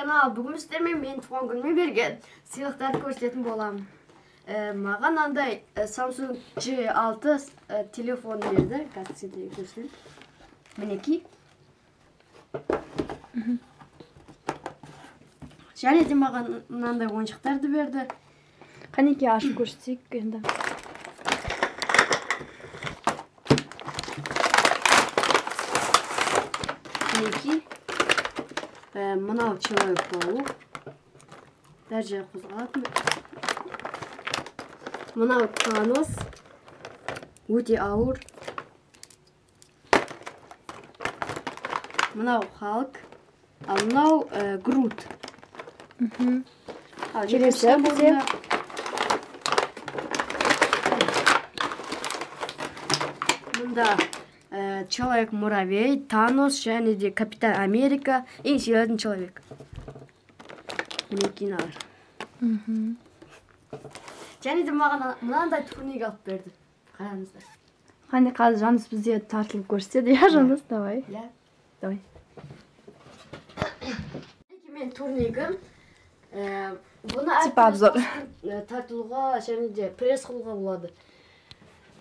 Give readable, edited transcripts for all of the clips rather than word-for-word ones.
канал. Бүгін сіздермен мен туған күніме берген сыйлықтарды көрсететін боламын. Маған андай Samsung J6 телефон берді. Қазір сіздерге көрсетейін. Мінекей. Және де маған мынандай ойыншықтарды берді. Қанекей ашып көрсетейік енді. Мінекей. Мынау Человек-паук. Даже қозғалатын. Мынау Танос. Өте ауыр. Мынау Халк. Ал мынау Грут. Келесі бізде. Мұнда Человек-муравей, Танос және де Капитан Америка. Ең сүйетін человек. Мінекей мыналар. Және де маған мынандай турник алып берді. Қараңыздар. Қане қазір Жандос бізде тартылып көрсетеді. Я, Жандос, давай. Я. Давай. Мен турнигім. Бұны Типа обзор. тартылуға және де пресс қылуға болады.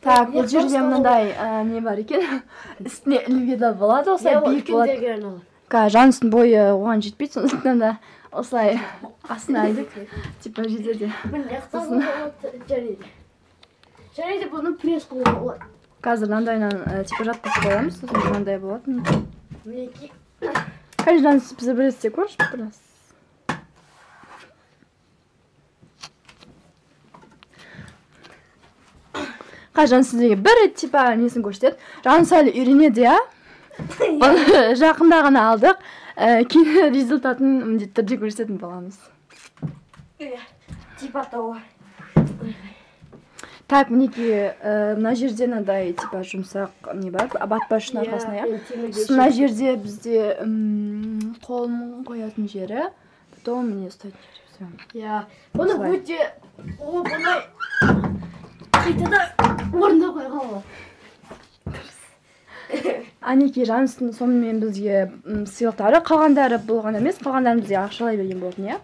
Так, бұл жерде мынандай не бар екен. Үстіне ілуге де болады, осылай биік болады. Жандостың бойы оған жетпейді, сондықтан да осылай астына ілдік. Типа жетеді. Және де бұны пресс қылуға болады. Қазір мынандайынан типа жаттап қоямыз, сосын мынандай болады. Мінекей. Қазір Жандос бізді бір істе көрші біраз. Жандос сіздерге бір типа несін көрсетеді. Жандос әлі үйренеді, я? Жақында ғана алдық. Кейін результатын міндетті түрде көрсететін боламыз. Типа того. Так, мінекей, мына жерде мынандай типа жұмсақ не бар, батпашының арқасына, я? Мына жерде бізде қолын қоятын жері, потом міне ұстайтын жері. Я, бұны өте, бұндай қайтада орында қойға болады. Анекей Жандостың сонымен бізге сыйлықтары, қалғандары болған емес, қалғандарын бізге ақшалай берген болатын, я?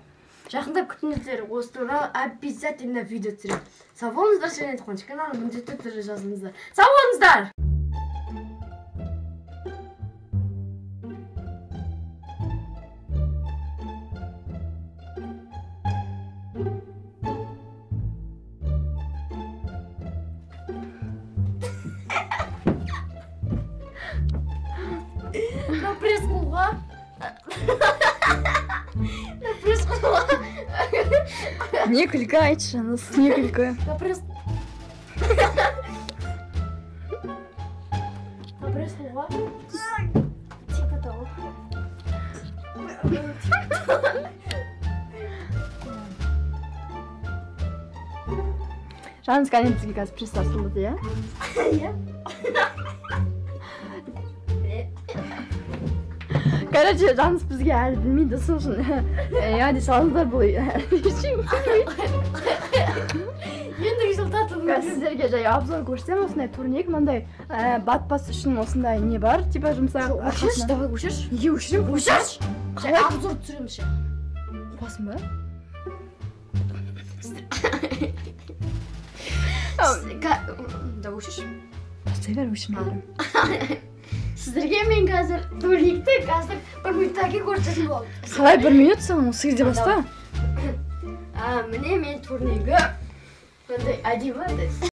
Жақында күтіңіздер, осы туралы обязательно видео түсірем. Сау болыңыздар, және Қуаныш каналына міндетті түрде жазылыңыздар. Сау болыңыздар! Пресс қылуға. Пресс қылуға. Не күлкі айтшы, Жандос, не күлкі. Пресс қылуға. Типа того. Жандос кәне бізге қазір пресс асылды, я? Я. Короче, Жандос бізге әлі білмейді, сол үшін я де салыңыздар бұл Ендігі жыл татылым. Сіздерге жай обзор көрсетем, осындай турник, мынандай батпас үшін осындай не бар, типа жұмсақ. Өшірші, давай өшірші. Неге өшірем? Өшірші! Обзор түсіремші. Басым ба? Да өшірші. Бастай бер, өшірмейдім. Сіздерге мен қазір турникті қазір бір минуттаға көрсететін болды. Қалай бір минут саған, 8-де баста? Міне мен турнигі. Мындай әдемі.